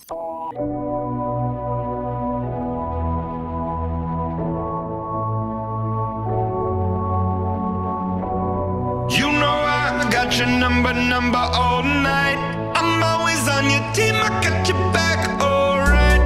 You know I got your number all night. I'm always on your team, I got your back, alright.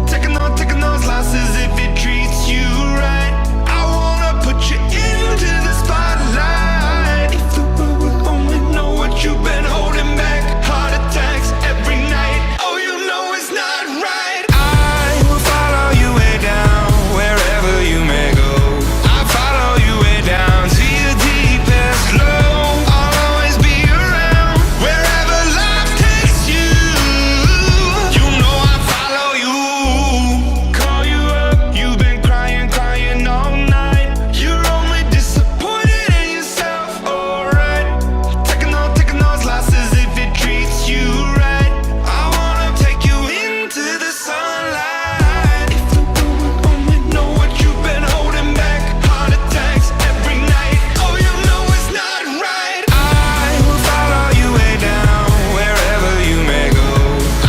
Taking those losses if it treats you right. I wanna put you into the spotlight. If the world would only know what you've been holding back. Heart attacks every night, oh you know it's not right. I will follow you way down, wherever you may go. I follow you way down to your deepest low. I'll always be around, wherever life takes you. You know I follow you. Call you up, you've been crying all night. You're only disappointed in yourself, alright. Taking those losses if it treats you right. I wanna take you into the sunlight. If the world would only know what you've been holding back. Heart attacks every night, oh you know it's not right. I will follow you way down, wherever you may go.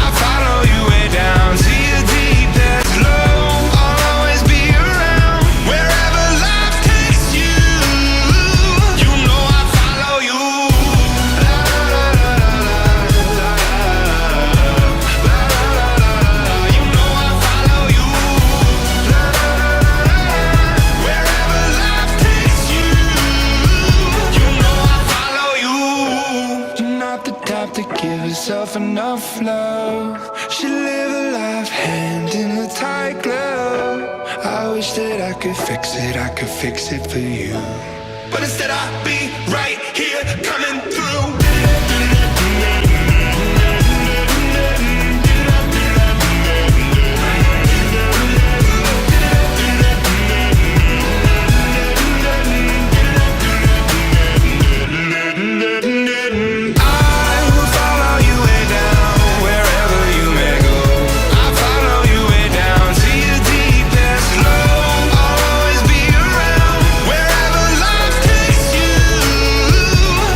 I follow you way down to your deepest low. I'll always be around, wherever life takes you. You know I follow you. La la la la la la la la la. You know I follow you. La la la la la. Wherever life takes you. You know I follow you. You're not the type to give yourself enough love. Should live a life hand in a tight glove. I wish that I could fix it for you. But instead I'll be right here coming through. I will follow you way down, wherever you may go. I follow you way down to your deepest low. I'll always be around, wherever life takes you.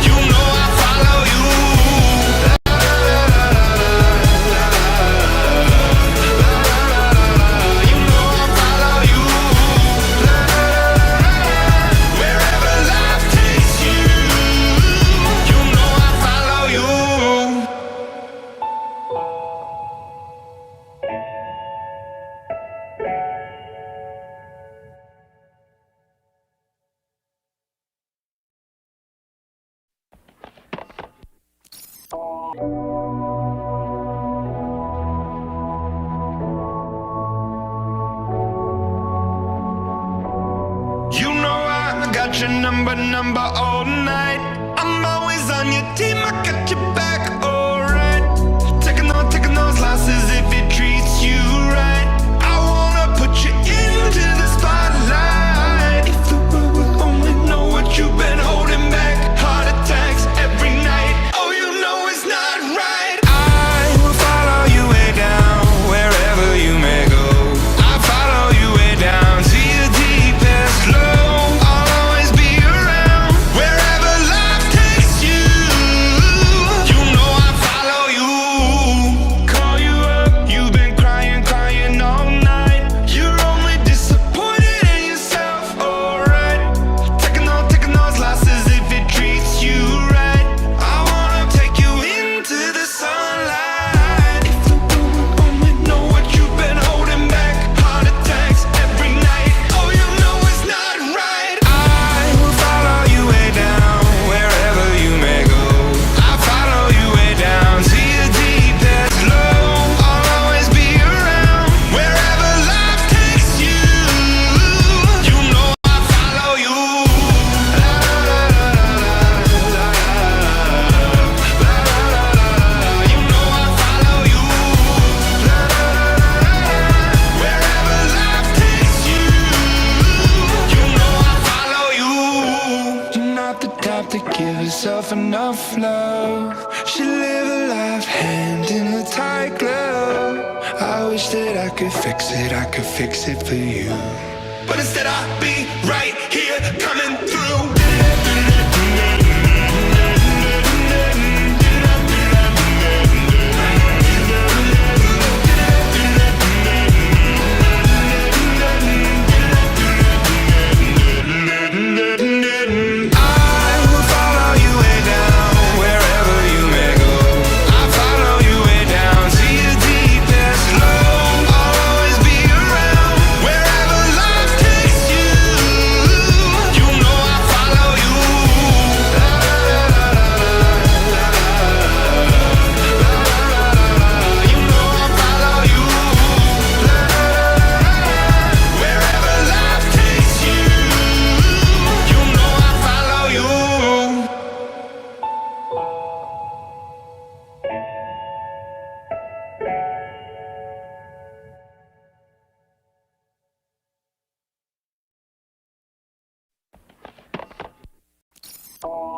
You know I follow you. La la la la la la la. You know I follow you. La la la la. Wherever life takes you. You know I follow you. You know I got your number all night. I'm always on your team, I got your back, alright. Taking those losses if it treats you right. I wanna put you into the spotlight. If the world would only know what you've been holding back. Heart attacks every night, oh you know it's not right. I will follow you way down, wherever you may go. I follow you way down to your deepest low. I'll always be around, wherever life takes you. You know I follow you. Call you up, you've been crying all night. You're only disappointed in yourself, alright. Taking those losses if it treats you right. I wanna take you into the sunlight. If the world would only know what you've been holding back. Heart attacks every night, oh you know it's not right. I will follow you way down, wherever you may go. I follow you way down to your deepest low. I'll always be around, wherever life takes you. You know I follow you. La la la la la la la. You know I follow you. La la la la. Wherever life takes you. You know I follow you. You're not the type to give yourself enough love. Should live a life hand in a tight glove. I wish that I could fix it for you. But instead I'll be right here coming through.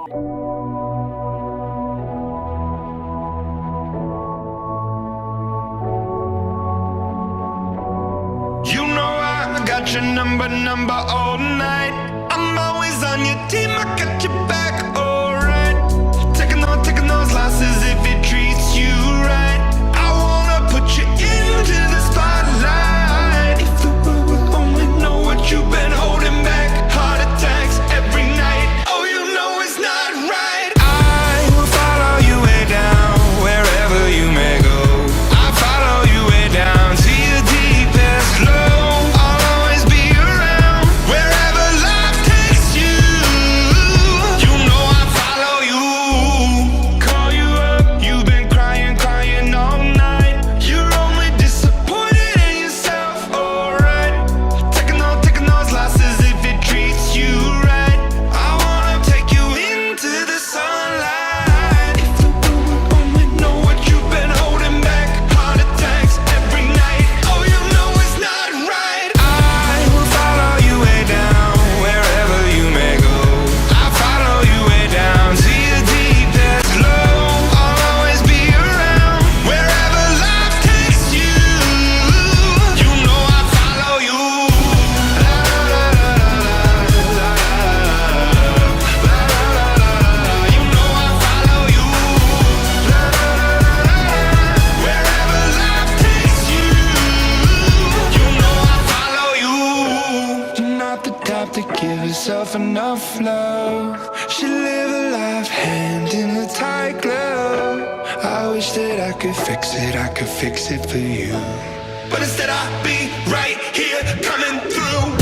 You know I got your number all night. I'm always on your team, I got your back, alright. Taking those losses if it treats you right. I wanna put you into the spotlight. If the world would only know what you've been holding back. Heart attacks every night. Oh, you know it's not right. I will follow you way down, wherever you may go. I follow you way down to your deepest low. I'll always be around, wherever life takes you. You know I follow you. Call you up, you've been crying all night. You're only disappointed in yourself, alright. Taking those losses if it treats you right. I wanna take you into the sunlight. If the world would only know what you've been holding back. Heart attacks every night. Oh, you know it's not right. I will follow you way down, wherever you may go. I follow you way down to your deepest low. I'll always be around, wherever life takes you. You know I follow you. You know I follow you. Wherever life takes you. You know I follow you. You're not the type to give yourself enough love. Should live a life hand in a tight glove. I wish that I could fix it for you. But instead I'll be right here coming through.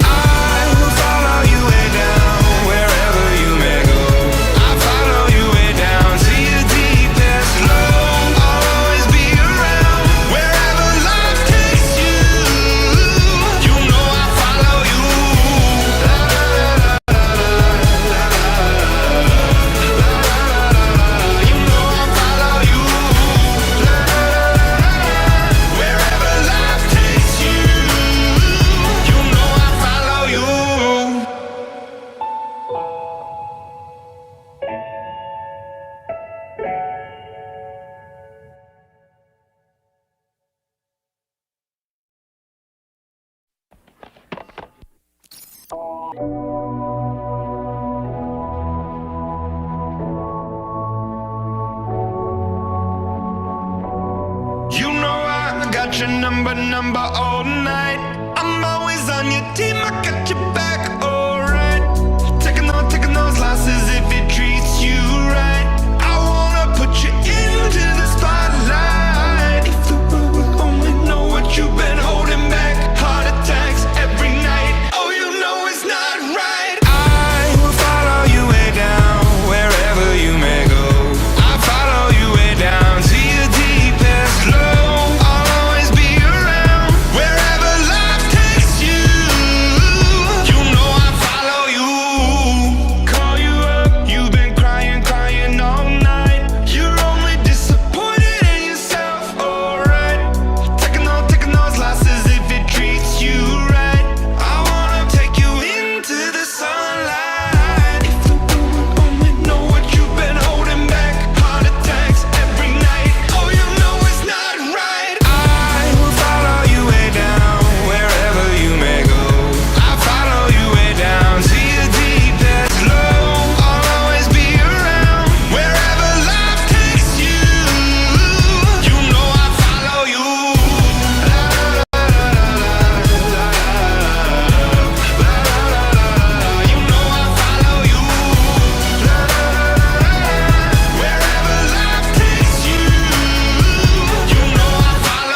I will follow you way down, wherever you may go. I follow you way down to your deepest low. I'll always be around, wherever life takes you. You know I follow you. You know I follow you. Wherever life takes you. You know I follow you. You know I got your number all night. I'm always on your team, I got your back.